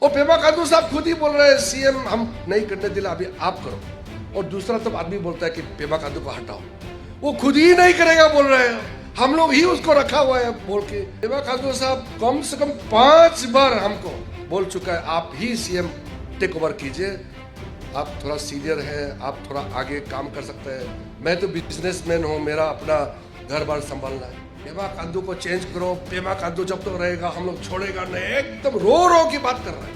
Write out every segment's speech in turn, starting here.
और पेमा खांडू साहब खुद ही बोल रहे हैं सीएम हम नहीं करने दिला, अभी आप करो। और दूसरा तब आदमी बोलता है कि पेमा खांडू को हटाओ, वो खुद ही नहीं करेगा बोल रहे हैं, हम लोग ही उसको रखा हुआ है बोल के। पेमा खांडू साहब कम से कम 5 बार हमको बोल चुका है आप ही सीएम टेक ओवर कीजिए, आप थोड़ा सीनियर हैं, आप थोड़ा आगे काम कर सकते हैं, मैं तो बिजनेसमैन हूँ, मेरा अपना घर बार संभालना है। पेमा खांडू को चेंज करो, पेमा खांडू जब तो रहेगा हम लोग छोड़ेगा नहीं, एकदम रो की बात कर रहा है।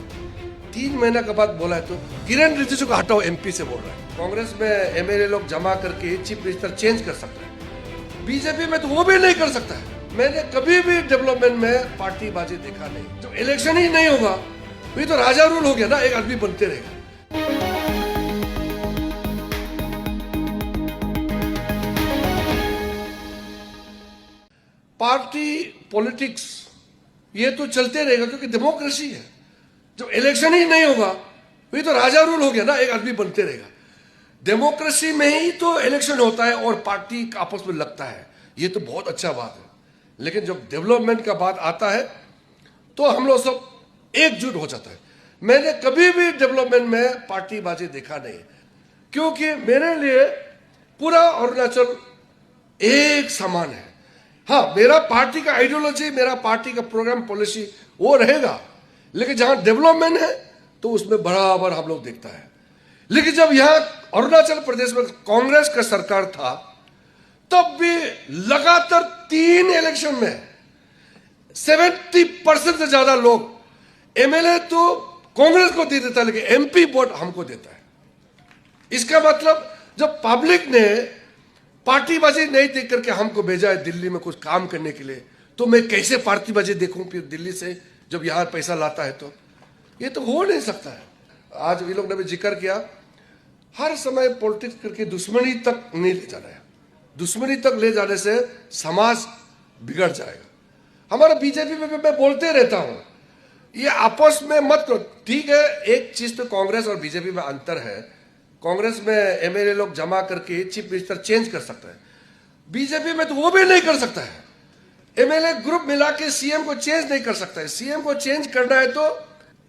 3 महीने के बाद बोला है तो किरण रिजिजू को हटाओ, एमपी से बोल रहा है। कांग्रेस में एमएलए लोग जमा करके चीफ मिनिस्टर चेंज कर सकते हैं, बीजेपी में तो वो भी नहीं कर सकता है। मैंने कभी भी डेवलपमेंट में पार्टीबाजी देखा नहीं। जो इलेक्शन ही नहीं होगा वही तो राजा रूल हो गया ना, एक आदमी बनते रहेगा। पार्टी पॉलिटिक्स ये तो चलते रहेगा क्योंकि डेमोक्रेसी है। जो इलेक्शन ही नहीं होगा वही तो राजा रूल हो गया ना, एक आदमी बनते रहेगा। डेमोक्रेसी में ही तो इलेक्शन होता है और पार्टी आपस में लगता है, ये तो बहुत अच्छा बात है। लेकिन जब डेवलपमेंट का बात आता है तो हम लोग सब एकजुट हो जाता है। मैंने कभी भी डेवलपमेंट में पार्टीबाजी देखा नहीं, क्योंकि मेरे लिए पूरा अरुणाचल एक समान है। हाँ, मेरा पार्टी का आइडियोलॉजी, मेरा पार्टी का प्रोग्राम पॉलिसी वो रहेगा, लेकिन जहां डेवलपमेंट है तो उसमें बराबर हम लोग देखता है। लेकिन जब यहां अरुणाचल प्रदेश में कांग्रेस का सरकार था तब भी लगातार 3 इलेक्शन में 70% से ज्यादा लोग एमएलए तो कांग्रेस को दे देता है, लेकिन एमपी वोट हमको देता है। इसका मतलब जब पब्लिक ने पार्टीबाजी नहीं देख करके हमको भेजा है दिल्ली में कुछ काम करने के लिए, तो मैं कैसे पार्टीबाजी देखूं फिर दिल्ली से जब यहां पैसा लाता है? तो ये तो हो नहीं सकता है। आज ये लोग ने भी जिक्र किया, हर समय पॉलिटिक्स करके दुश्मनी तक नहीं ले जाना है। दुश्मनी तक ले जाने से समाज बिगड़ जाएगा। हमारा बीजेपी में मैं बोलते रहता हूं, ये आपस में मत करो। ठीक है, एक चीज तो कांग्रेस और बीजेपी में अंतर है, कांग्रेस में एमएलए लोग जमा करके चीफ मिनिस्टर चेंज कर सकता है, बीजेपी में तो वो भी नहीं कर सकता है। एमएलए ग्रुप मिला के सीएम को चेंज नहीं कर सकता है। सीएम को चेंज करना है तो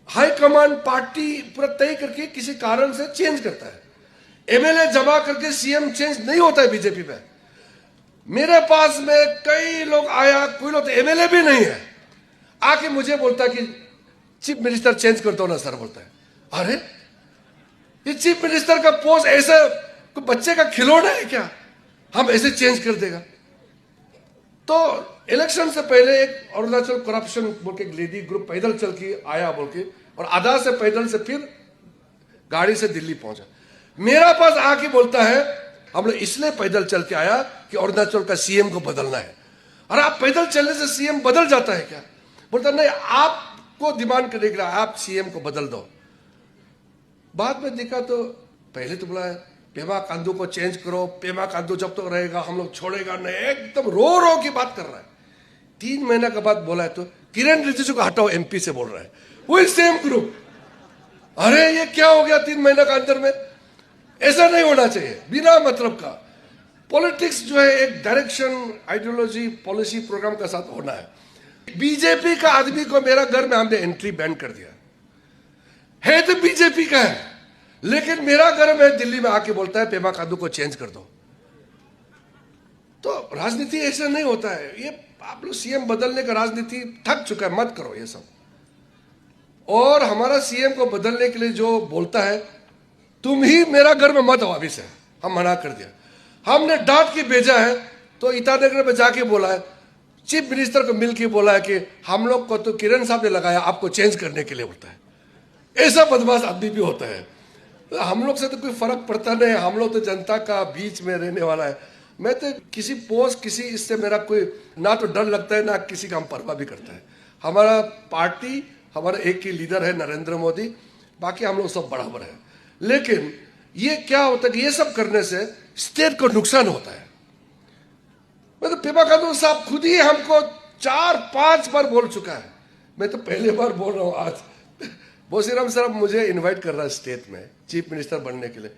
हाईकमान पार्टी पूरा तय करके किसी कारण से चेंज करता है। एमएलए जमा करके सीएम चेंज नहीं होता है बीजेपी में। मेरे पास में कई लोग आया, कोई लोग तो एमएलए भी नहीं है, आके मुझे बोलता है कि चीफ मिनिस्टर चेंज कर दो ना सर। बोलता है, अरे ये चीफ मिनिस्टर का पोस्ट ऐसा कोई बच्चे का खिलौना है क्या, हम ऐसे चेंज कर देगा? तो इलेक्शन से पहले एक अरुणाचल करप्शन बोल के एक लेडी ग्रुप पैदल चल के आया बोल के, और आधा से पैदल से फिर गाड़ी से दिल्ली पहुंचा। मेरा पास आके बोलता है हम लोग इसलिए पैदल चल के आया कि अरुणाचल का सीएम को बदलना है। अरे आप पैदल चलने से सीएम बदल जाता है क्या? बोलता नहीं, आपको डिमांड करने के लिए आप सीएम को बदल दो। बाद में देखा तो पहले तो बोला पेमा खांडू को चेंज करो, पेमा खांडू जब तक रहेगा हम लोग छोड़ेगा नहीं, एकदम रो की बात कर रहा है। 3 महीने के बाद बोला है तो किरण रिजिजू को हटाओ, एमपी से बोल रहा है, वही सेम ग्रुप। अरे ये क्या हो गया 3 महीने का अंदर में? ऐसा नहीं होना चाहिए। बिना मतलब का पॉलिटिक्स जो है एक डायरेक्शन, आइडियोलॉजी, पॉलिसी, प्रोग्राम के साथ होना है। बीजेपी का आदमी को मेरा घर में हमने एंट्री बैन कर दिया है तो बीजेपी का है, लेकिन मेरा घर में दिल्ली में आके बोलता है पेमा खांडू को चेंज कर दो। तो राजनीति ऐसा नहीं होता है। ये आप लोग सीएम बदलने का राजनीति थक चुका है, मत करो ये सब। और हमारा सीएम को बदलने के लिए जो बोलता है, तुम ही मेरा घर में मत आओ अभी से, हम मना कर दिया। हमने डांट के भेजा है तो ईटानगर में जाके बोला है, चीफ मिनिस्टर को मिलके बोला है कि हम लोग को तो किरण साहब ने लगाया आपको चेंज करने के लिए। बोलता है ऐसा बदमाश आदमी भी होता है। हम लोग से तो कोई फर्क पड़ता नहीं, हम लोग तो जनता का बीच में रहने वाला है। मैं तो किसी पोस्ट, किसी इससे मेरा कोई ना तो डर लगता है ना किसी का हम परवाह भी करता है। हमारा पार्टी, हमारा एक ही लीडर है नरेंद्र मोदी, बाकी हम लोग सब बराबर है। लेकिन ये क्या होता है कि ये सब करने से स्टेट को नुकसान होता है। मतलब पेमा खांडू साहब खुद ही हमको 4-5 बार बोल चुका है, मैं तो पहली बार बोल रहा हूं आज। बोसीराम सर मुझे इनवाइट कर रहा है स्टेट में चीफ मिनिस्टर बनने के लिए।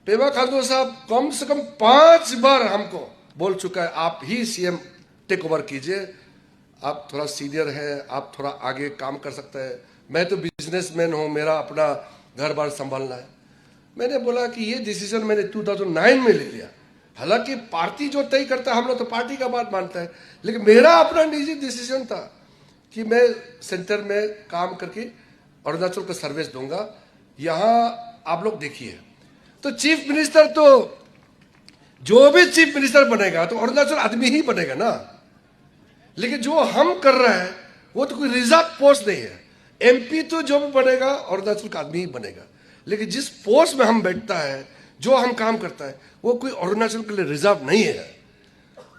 पेमा खांडू साहब कम से कम 5 बार हमको बोल चुका है आप ही सीएम टेक ओवर कीजिए, आप थोड़ा सीनियर हैं, आप थोड़ा आगे काम कर सकते हैं, मैं तो बिजनेस बिजनेसमैन हूँ, मेरा अपना घर बार संभालना है। मैंने बोला कि ये डिसीजन मैंने 2009 में ले लिया। हालांकि पार्टी जो तय करता है हम लोग तो पार्टी का बात मानता है, लेकिन मेरा अपना निजी डिसीजन था कि मैं सेंटर में काम करके अरुणाचल को सर्विस दूंगा। यहाँ आप लोग देखिए, तो चीफ मिनिस्टर तो जो भी चीफ मिनिस्टर बनेगा तो अरुणाचल आदमी ही बनेगा ना। लेकिन जो हम कर रहे हैं वो तो कोई रिजर्व पोस्ट नहीं है। एमपी तो जो भी बनेगा अरुणाचल का आदमी ही बनेगा, लेकिन जिस पोस्ट में हम बैठता है, जो हम काम करता है, वो कोई अरुणाचल के लिए रिजर्व नहीं है।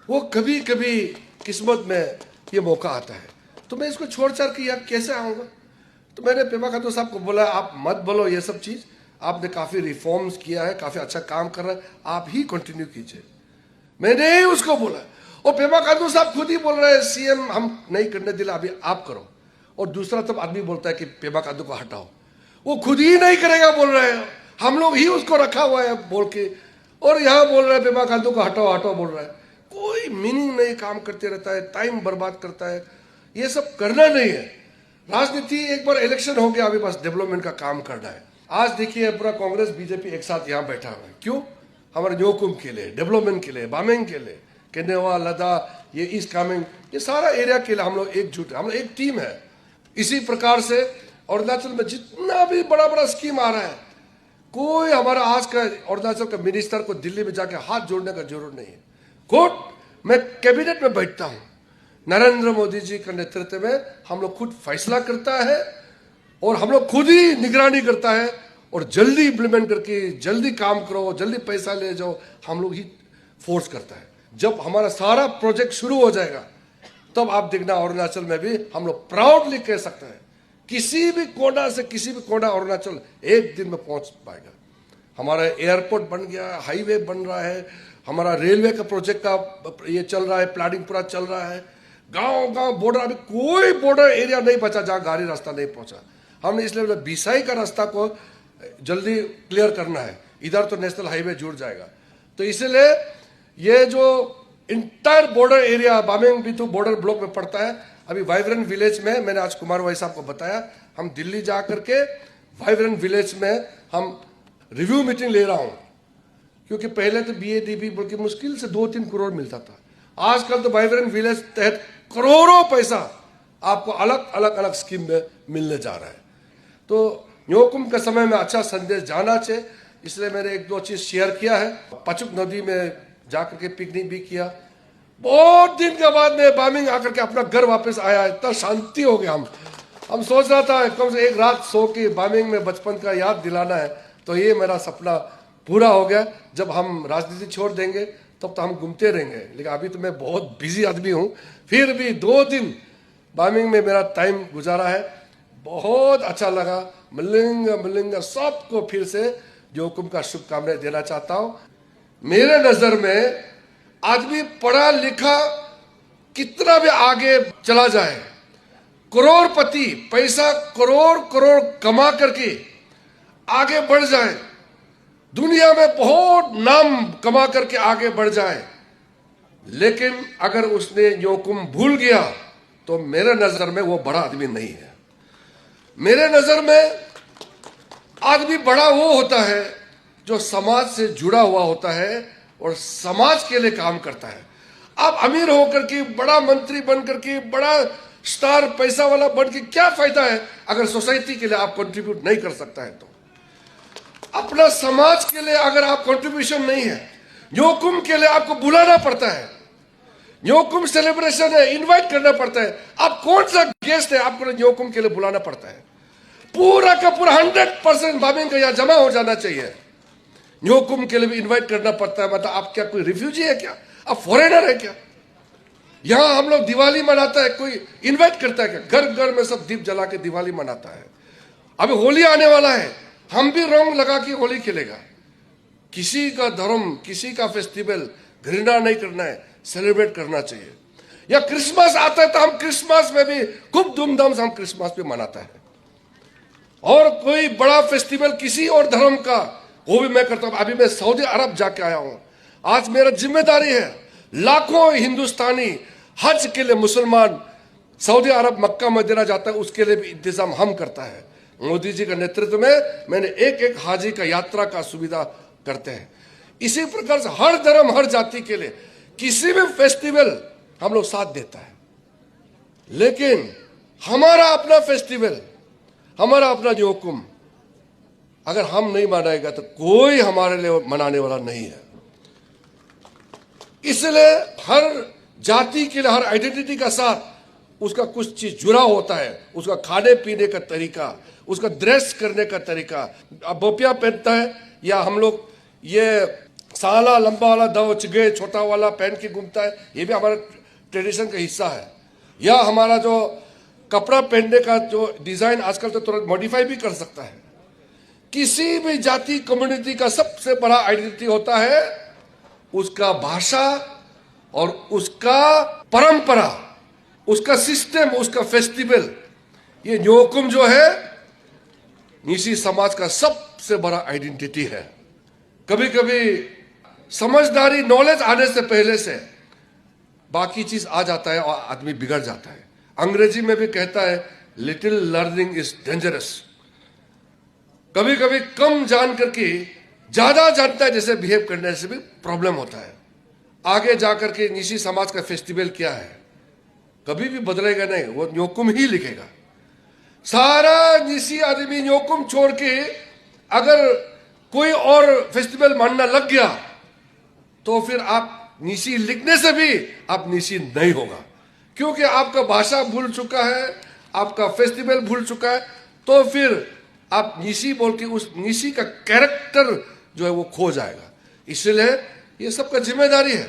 वो कभी कभी किस्मत में ये मौका आता है, तो मैं इसको छोड़ छाड़ के यार कैसे आऊँगा। तो मैंने पेमा खांडू साहब को बोला, आप मत बोलो ये सब चीज़, आपने काफ़ी रिफॉर्म्स किया है, काफ़ी अच्छा काम कर रहा है, आप ही कंटिन्यू कीजिए। मैंने ही उसको बोला, और पेमा खांडू साहब खुद ही बोल रहे हैं सीएम हम नहीं करने दिला, अभी आप करो। और दूसरा तब आदमी बोलता है कि पेमा खांडू को हटाओ, वो खुद ही नहीं करेगा बोल रहे हैं, हम लोग ही उसको रखा हुआ है बोल के, और यहाँ बोल रहे हैं पेमा खांडू को हटाओ हटाओ बोल रहा है। कोई मीनिंग नहीं, काम करते रहता है, टाइम बर्बाद करता है। ये सब करना नहीं है। राजनीति एक बार इलेक्शन हो गया, अभी बस डेवलपमेंट का काम करना है। आज देखिए पूरा कांग्रेस बीजेपी एक साथ यहाँ बैठा हुआ है, क्यों? हमारे न्योकुम के लिए, डेवलपमेंट के लिए, बामेंग के लिए, केनेवा, लद्दाख, ये ईस्ट कामेंग, ये सारा एरिया के लिए हम लोग एकजुट है, हम लोग एक टीम है। इसी प्रकार से अरुणाचल में जितना भी बड़ा बड़ा स्कीम आ रहा है, कोई हमारा आज का अरुणाचल का मिनिस्टर को दिल्ली में जाके हाथ जोड़ने का जरूरत नहीं है। खुद मैं कैबिनेट में बैठता हूँ, नरेंद्र मोदी जी के नेतृत्व में हम लोग खुद फैसला करता है और हम लोग खुद ही निगरानी करता है, और जल्दी इम्प्लीमेंट करके जल्दी काम करो, जल्दी पैसा ले जाओ, हम लोग ही फोर्स करता है। जब हमारा सारा प्रोजेक्ट शुरू हो जाएगा तब आप देखना अरुणाचल में भी हम लोग प्राउडली कह सकते हैं किसी भी कोना से किसी भी कोना अरुणाचल एक दिन में पहुंच पाएगा। हमारा एयरपोर्ट बन गया, हाईवे बन रहा है, हमारा रेलवे का प्रोजेक्ट का ये चल रहा है, प्लानिंग पूरा चल रहा है। गांव गांव बॉर्डर, अभी कोई बॉर्डर एरिया नहीं बचा जहां गाड़ी रास्ता नहीं पहुंचा। हमने इसलिए बोला बिसाई का रास्ता को जल्दी क्लियर करना है, इधर तो नेशनल हाईवे जुड़ जाएगा। तो इसलिए ये जो इंटायर बॉर्डर एरिया बामेंग भी तो बॉर्डर ब्लॉक में पड़ता है। अभी वाइब्रेंट विलेज में मैंने आज कुमार वाई साहब को बताया, हम दिल्ली जा करके वाइब्रेंट विलेज में हम रिव्यू मीटिंग ले रहा हूं, क्योंकि पहले तो बीएडीबी बल्कि मुश्किल से 2-3 करोड़ मिलता था। आजकल तो वाइब्रेंट विलेज तहत करोड़ों पैसा आपको अलग अलग अलग स्कीम में मिलने जा रहा है। तो न्योकुम के समय में अच्छा संदेश जाना चाहिए, इसलिए मैंने 1-2 चीज शेयर किया है। पचुक नदी में जाकर के पिकनिक भी किया। बहुत दिन के बाद में बामिंग आकर के अपना घर वापस आया, इतना शांति हो गया। हम सोच रहा था कम से एक रात सो के बामिंग में बचपन का याद दिलाना है, तो ये मेरा सपना पूरा हो गया। जब हम राजनीति छोड़ देंगे तब तो हम घूमते रहेंगे, लेकिन अभी तो मैं बहुत बिजी आदमी हूँ। फिर भी 2 दिन बामिंग में मेरा टाइम गुजारा है, बहुत अच्छा लगा। मिलेंगे सबको फिर से न्योकुम का शुभकामनाएं देना चाहता हूँ। मेरे नजर में आदमी पढ़ा लिखा कितना भी आगे चला जाए, करोड़पति पैसा करोड़ करोड़ कमा करके आगे बढ़ जाए, दुनिया में बहुत नाम कमा करके आगे बढ़ जाए, लेकिन अगर उसने न्योकुम भूल गया तो मेरे नजर में वो बड़ा आदमी नहीं है। मेरे नजर में आदमी बड़ा वो होता है जो समाज से जुड़ा हुआ होता है और समाज के लिए काम करता है। आप अमीर होकर के बड़ा मंत्री बन करके बड़ा स्टार पैसा वाला बन के क्या फायदा है अगर सोसाइटी के लिए आप कंट्रीब्यूट नहीं कर सकता है। तो अपना समाज के लिए अगर आप कंट्रीब्यूशन नहीं है, न्योकुम के लिए आपको बुलाना पड़ता है, न्योकुम सेलिब्रेशन है, इनवाइट करना पड़ता है। आप कौन सा गेस्ट है आपको न्योकुम के लिए बुलाना पड़ता है। पूरा का पूरा 100% बामिंग का यहाँ जमा हो जाना चाहिए। न्योकुम के लिए भी इनवाइट करना पड़ता है। मतलब आप क्या कोई रिफ्यूजी है क्या, आप फॉरेनर है क्या? यहाँ हम लोग दिवाली मनाता है, कोई इनवाइट करता है क्या? घर घर में सब दीप जला के दिवाली मनाता है। अभी होली आने वाला है, हम भी रंग लगा के होली खेलेगा। किसी का धर्म, किसी का फेस्टिवल घृणा नहीं करना है, सेलिब्रेट करना चाहिए। या क्रिसमस आता है तो हम क्रिसमस में भी खूब धूमधाम से हम क्रिसमस भी मनाता है। और कोई बड़ा फेस्टिवल किसी और धर्म का, वो भी मैं करता हूं। अभी मैं सऊदी अरब जाके आया हूं। आज मेरा जिम्मेदारी है, लाखों हिंदुस्तानी हज के लिए मुसलमान सऊदी अरब मक्का मदीना जाता है, उसके लिए भी इंतजाम हम करता है। मोदी जी के नेतृत्व में मैंने एक एक हाजी का यात्रा का सुविधा करते हैं। इसी प्रकार से हर धर्म हर जाति के लिए किसी भी फेस्टिवल हम लोग साथ देता है, लेकिन हमारा अपना फेस्टिवल, हमारा अपना जोकुम अगर हम नहीं मनाएगा तो कोई हमारे लिए मनाने वाला नहीं है। इसलिए हर जाति के लिए, हर आइडेंटिटी का साथ उसका कुछ चीज जुड़ा होता है, उसका खाने पीने का तरीका, उसका ड्रेस करने का तरीका। अब बोपिया पहनता है या हम लोग ये साला लंबा वाला दव चिगे छोटा वाला पहन के घूमता है, ये भी हमारा ट्रेडिशन का हिस्सा है। या हमारा जो कपड़ा पहनने का जो डिजाइन आजकल तो तुरंत मॉडिफाई भी कर सकता है। किसी भी जाति कम्युनिटी का सबसे बड़ा आइडेंटिटी होता है उसका भाषा और उसका परंपरा, उसका सिस्टम, उसका फेस्टिवल। ये न्योकुम जो है निसी समाज का सबसे बड़ा आइडेंटिटी है। कभी कभी समझदारी, नॉलेज आने से पहले से बाकी चीज आ जाता है और आदमी बिगड़ जाता है। अंग्रेजी में भी कहता है लिटिल लर्निंग इज डेंजरस। कभी कभी कम जान करके ज्यादा जानता है जैसे बिहेव करने से भी प्रॉब्लम होता है। आगे जाकर के निशी समाज का फेस्टिवल क्या है कभी भी बदलेगा नहीं, वो न्योकुम ही लिखेगा। सारा निशी आदमी न्योकुम छोड़ के अगर कोई और फेस्टिवल मानना लग गया तो फिर आप निशी लिखने से भी आप निशी नहीं होगा, क्योंकि आपका भाषा भूल चुका है, आपका फेस्टिवल भूल चुका है। तो फिर आप निशी बोल के उस निशी का कैरेक्टर जो है वो खो जाएगा। इसलिए ये सबका जिम्मेदारी है।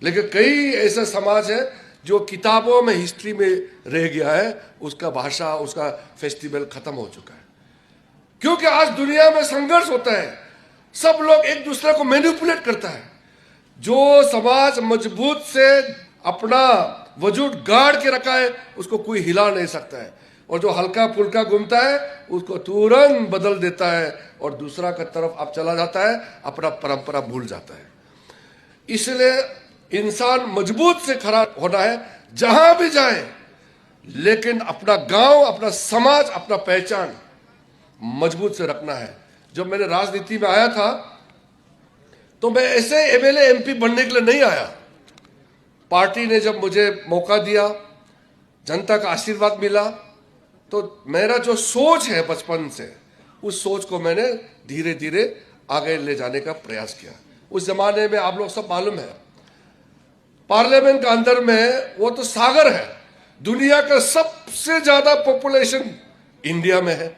लेकिन कई ऐसा समाज है जो किताबों में, हिस्ट्री में रह गया है, उसका भाषा, उसका फेस्टिवल खत्म हो चुका है। क्योंकि आज दुनिया में संघर्ष होता है, सब लोग एक दूसरे को मैनिपुलेट करता है। जो समाज मजबूत से अपना वजूद गाड़ के रखा है उसको कोई हिला नहीं सकता है, और जो हल्का फुल्का घूमता है उसको तुरंत बदल देता है और दूसरा का तरफ अब चला जाता है, अपना परंपरा भूल जाता है। इसलिए इंसान मजबूत से खड़ा होना है जहां भी जाए, लेकिन अपना गांव, अपना समाज, अपना पहचान मजबूत से रखना है। जब मैंने राजनीति में आया था तो मैं ऐसे एमएलए एमपी बनने के लिए नहीं आया। पार्टी ने जब मुझे मौका दिया, जनता का आशीर्वाद मिला, तो मेरा जो सोच है बचपन से, उस सोच को मैंने धीरे धीरे आगे ले जाने का प्रयास किया। उस जमाने में आप लोग सब मालूम है, पार्लियामेंट के अंदर में वो तो सागर है। दुनिया का सबसे ज्यादा पॉपुलेशन इंडिया में है,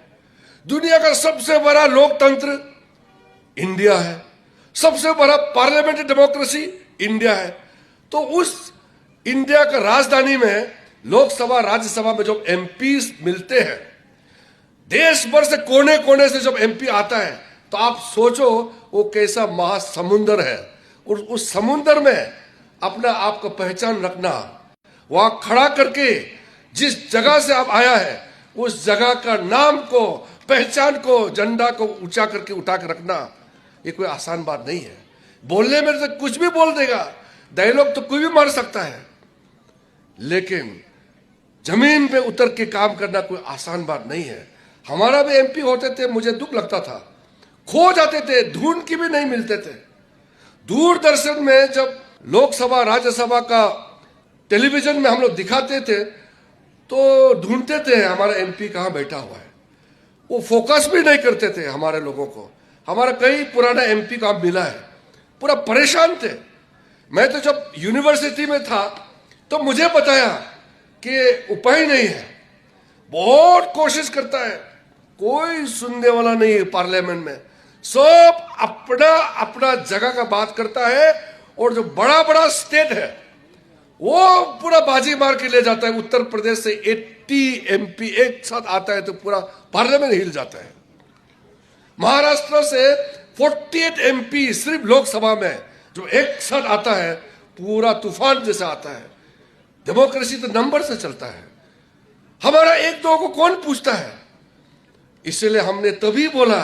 दुनिया का सबसे बड़ा लोकतंत्र इंडिया है, सबसे बड़ा पार्लियामेंट्री डेमोक्रेसी इंडिया है। तो उस इंडिया का राजधानी में लोकसभा, राज्यसभा में जब एमपीज मिलते हैं, देश भर से कोने कोने से जब एमपी आता है, तो आप सोचो वो कैसा महासमुंदर है। और उस समुंदर में अपना आप को पहचान रखना, वहां खड़ा करके जिस जगह से आप आया है उस जगह का नाम को, पहचान को, झंडा को ऊंचा करके उठा के रखना, ये कोई आसान बात नहीं है। बोलने में तो कुछ भी बोल देगा, डायलॉग तो कोई भी मार सकता है, लेकिन जमीन पे उतर के काम करना कोई आसान बात नहीं है। हमारा भी एमपी होते थे, मुझे दुख लगता था, खो जाते थे, ढूंढ के भी नहीं मिलते थे। दूरदर्शन में जब लोकसभा, राज्यसभा का टेलीविजन में हम लोग दिखाते थे तो ढूंढते थे हमारा एमपी कहाँ बैठा हुआ है। वो फोकस भी नहीं करते थे हमारे लोगों को। हमारा कई पुराना एमपी का मिला है, पूरा परेशान थे। मैं तो जब यूनिवर्सिटी में था तो मुझे बताया कि उपाय नहीं है, बहुत कोशिश करता है, कोई सुनने वाला नहीं है। पार्लियामेंट में सब अपना अपना जगह का बात करता है, और जो बड़ा बड़ा स्टेट है वो पूरा बाजी मार के ले जाता है। उत्तर प्रदेश से 80 एमपी एक साथ आता है तो पूरा पार्लियामेंट हिल जाता है। महाराष्ट्र से 48 एमपी सिर्फ लोकसभा में जो एक साथ आता है, पूरा तूफान जैसा आता है। डेमोक्रेसी तो नंबर से चलता है, हमारा एक दो को कौन पूछता है। इसलिए हमने तभी बोला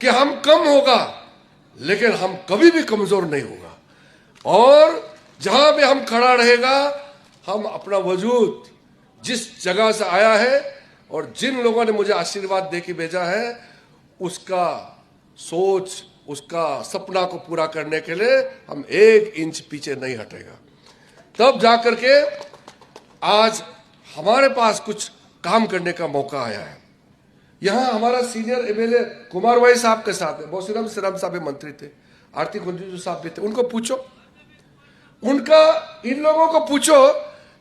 कि हम कम होगा लेकिन हम कभी भी कमजोर नहीं होगा, और जहां भी हम खड़ा रहेगा, हम अपना वजूद जिस जगह से आया है और जिन लोगों ने मुझे आशीर्वाद दे के भेजा है, उसका सोच, उसका सपना को पूरा करने के लिए हम 1 इंच पीछे नहीं हटेगा। तब जाकर के आज हमारे पास कुछ काम करने का मौका आया है। यहां हमारा सीनियर एमएलए कुमार भाई साहब के साथ है, बोसीराम सिराम साहब मंत्री थे, आरती कुंजू साहब भी थे। उनको पूछो, उनका इन लोगों को पूछो,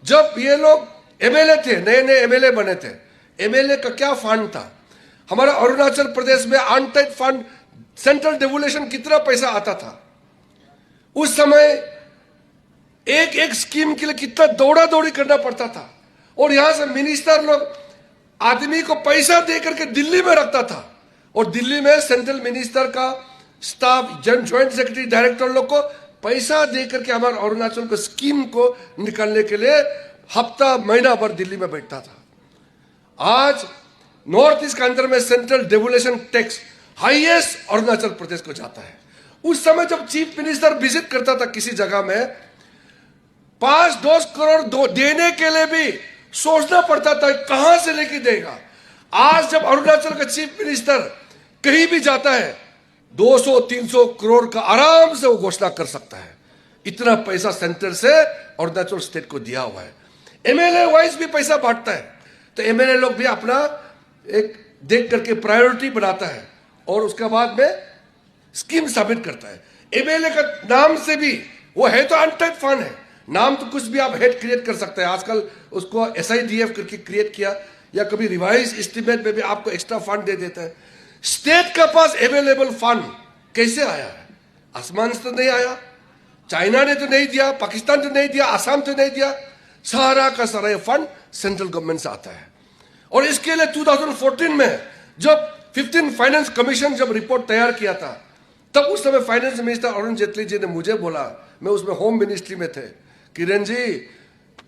जब ये लोग एमएलए थे, नए नए एमएलए बने थे, एमएलए का क्या फंड था? हमारा अरुणाचल प्रदेश में अनटैक्ड फंड, सेंट्रल डेवोल्यूशन कितना पैसा आता था? उस समय एक एक स्कीम के लिए कितना दौड़ा दौड़ी करना पड़ता था। और यहां से मिनिस्टर लोग आदमी को पैसा दे करके दिल्ली में रखता था, और दिल्ली में सेंट्रल मिनिस्टर का स्टाफ, ज्वाइंट सेक्रेटरी, डायरेक्टर लोग को पैसा दे करके हमारे अरुणाचल को स्कीम को निकालने के लिए हफ्ता महीना भर दिल्ली में बैठता था। आज नॉर्थ ईस्ट के अंदर में central devolution tax highest Arunachal Pradesh को जाता है। उस समय जब चीफ मिनिस्टर विजिट करता था किसी जगह में, 5-10 करोड़ देने के लिए भी सोचना पड़ता था कहां से लेके देगा। आज जब अरुणाचल का चीफ मिनिस्टर कहीं भी जाता है, 200-300 करोड़ का आराम से वो घोषणा कर सकता है। इतना पैसा सेंटर से अरुणाचल स्टेट को दिया हुआ है। एमएलए वाइज भी पैसा बांटता है, तो एमएलए लोग भी अपना एक देख करके प्रायोरिटी बनाता है और उसके बाद में स्कीम सबमिट करता है। एमएलए का नाम से भी, वो है तो अनटैक्ड फंड है, नाम तो कुछ भी आप हेड क्रिएट कर सकते हैं। आजकल उसको SIDF करके क्रिएट किया, या कभी रिवाइज एस्टिमेट में भी आपको एक्स्ट्रा फंड दे देता है। स्टेट का पास अवेलेबल फंड कैसे आया है? आसमान से तो नहीं आया, चाइना ने तो नहीं दिया, पाकिस्तान तो नहीं दिया, आसाम तो नहीं दिया, सारा का सारा फंड सेंट्रल गवर्नमेंट से आता है। और इसके लिए 2014 में जब 15 फाइनेंस कमीशन जब रिपोर्ट तैयार किया था, तब उस समय फाइनेंस मिनिस्टर अरुण जेटली जी ने मुझे बोला, मैं उसमें होम मिनिस्ट्री में थे, किरण जी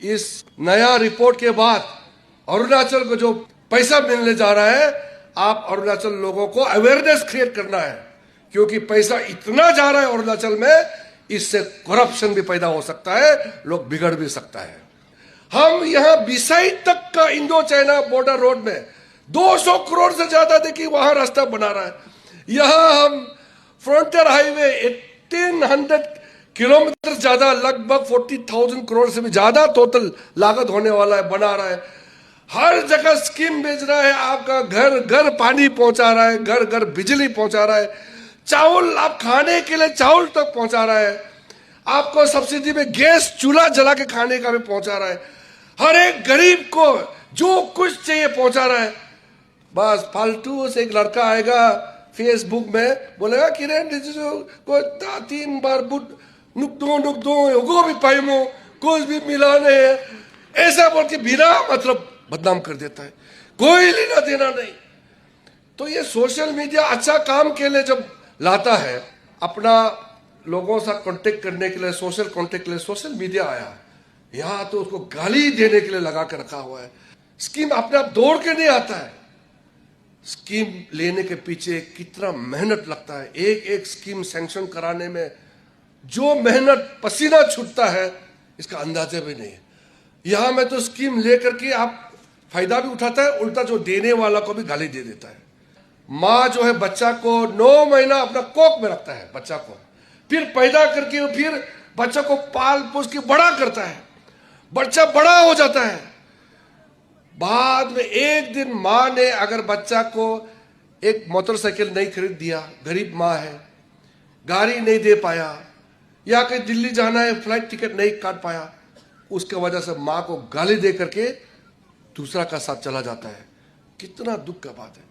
इस नया रिपोर्ट के बाद अरुणाचल को जो पैसा मिलने जा रहा है, आप अरुणाचल लोगों को अवेयरनेस क्रिएट करना है, क्योंकि पैसा इतना जा रहा है अरुणाचल में, इससे करप्शन भी पैदा हो सकता है, लोग बिगड़ भी सकता है। हम यहां बिसाइड तक का इंडो चाइना बॉर्डर रोड में 200 करोड़ से ज्यादा देखिए वहां रास्ता बना रहा है। यहां हम फ्रंटियर हाईवे 1800 किलोमीटर ज्यादा, लगभग 40,000 करोड़ से भी ज्यादा टोटल लागत होने वाला है, बना रहा है। हर जगह स्कीम भेज रहा है, आपका घर घर पानी पहुंचा रहा है, घर घर बिजली पहुंचा रहा है, चावल आप खाने के लिए चावल तक पहुंचा रहा है, आपको सब्सिडी में गैस चूल्हा जला के खाने का भी पहुंचा रहा है। हर एक गरीब को जो कुछ चाहिए पहुंचा रहा है। बस फालतू से एक लड़का आएगा फेसबुक में, बोलेगा किरण रिजिजू को 3 बार नुक दो भी पाइमो, कुछ भी मिला नहीं है, ऐसा बोल के बिना मतलब बदनाम कर देता है, कोई लेना देना नहीं। तो ये सोशल मीडिया अच्छा काम के लिए जब लाता है, अपना लोगों से कांटेक्ट करने के लिए, सोशल कांटेक्ट के लिए सोशल मीडिया आया, यहां तो उसको गाली देने के लिए लगा के रखा हुआ है। स्कीम अपने आप दौड़ के नहीं आता है, स्कीम लेने के पीछे कितना मेहनत लगता है। एक एक स्कीम सैंक्शन कराने में जो मेहनत पसीना छूटता है, इसका अंदाजा भी नहीं है। यहां में तो स्कीम लेकर के आप फायदा भी उठाता है, उल्टा जो देने वाला को भी गाली दे देता है। माँ जो है बच्चा को 9 महीना अपना कोख में रखता है, बच्चा को फिर पैदा करके फिर बच्चा को पाल पोस के बड़ा करता है, बच्चा बड़ा हो जाता है। बाद में एक दिन माँ ने अगर बच्चा को एक मोटरसाइकिल नहीं खरीद दिया, गरीब माँ है, गाड़ी नहीं दे पाया, या कहीं दिल्ली जाना है फ्लाइट टिकट नहीं काट पाया, उसके वजह से माँ को गाली दे करके दूसरा का साथ चला जाता है। कितना दुख का बात है।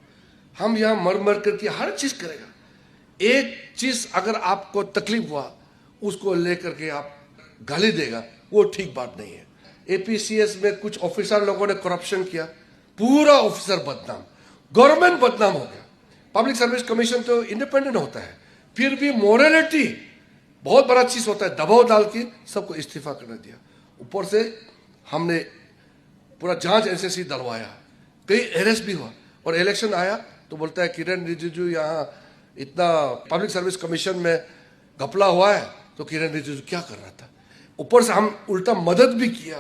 हम यहां मर मर करके हर चीज करेगा, एक चीज अगर आपको तकलीफ हुआ उसको लेकर के आप गाली देगा, वो ठीक बात नहीं है। APCS में कुछ ऑफिसर लोगों ने करप्शन किया, पूरा ऑफिसर बदनाम, गवर्नमेंट बदनाम हो गया। पब्लिक सर्विस कमीशन तो इंडिपेंडेंट होता है, फिर भी मोरलिटी बहुत बड़ा चीज होता है, दबाव डाल के सबको इस्तीफा करने दिया। ऊपर से हमने पूरा जांच SSC दलवाया, कई अरेस्ट भी हुआ, और इलेक्शन आया तो बोलता है किरण रिजिजू यहाँ इतना पब्लिक सर्विस कमीशन में घपला हुआ है, तो किरण रिजिजू क्या कर रहा था। ऊपर से हम उल्टा मदद भी किया,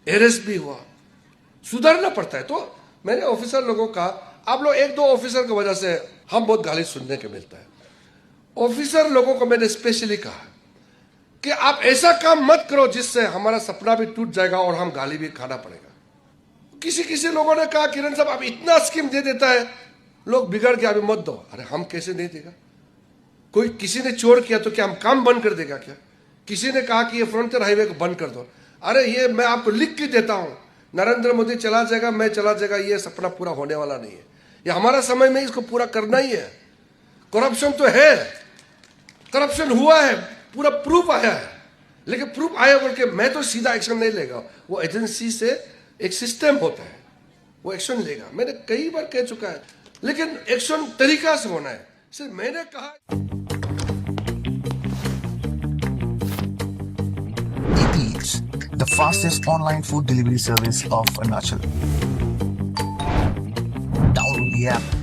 अरेस्ट भी हुआ। सुधरना पड़ता है। तो मैंने ऑफिसर लोगों का, आप लोग एक दो ऑफिसर की वजह से हम बहुत गाली सुनने के मिलता है। ऑफिसर लोगों को मैंने स्पेशली कहा कि आप ऐसा काम मत करो जिससे हमारा सपना भी टूट जाएगा और हम गाली भी खाना पड़ेगा। किसी लोगों ने कहा किरण साहब आप इतना स्कीम दे देता है, लोग बिगड़ गया, अभी मत दो। अरे हम कैसे नहीं देगा? कोई किसी ने चोर किया तो क्या हम काम बंद कर देगा क्या? किसी ने कहा कि ये फ्रंटियर हाईवे को बंद कर दो, अरे ये मैं आपको लिख के देता हूं, नरेंद्र मोदी चला जाएगा, मैं चला जाएगा, ये सपना पूरा होने वाला नहीं है। ये हमारा समय में इसको पूरा करना ही है। करप्शन तो है, करप्शन हुआ है, पूरा प्रूफ आया है, लेकिन प्रूफ आया बोल के मैं तो सीधा एक्शन नहीं लेगा। वो एजेंसी से एक सिस्टम होता है, वो एक्शन लेगा। मैंने कई बार कह चुका है, लेकिन एक्शन तरीका से होना है। सिर्फ मैंने कहा Eats, the fastest online food delivery service of Arunachal. Download the app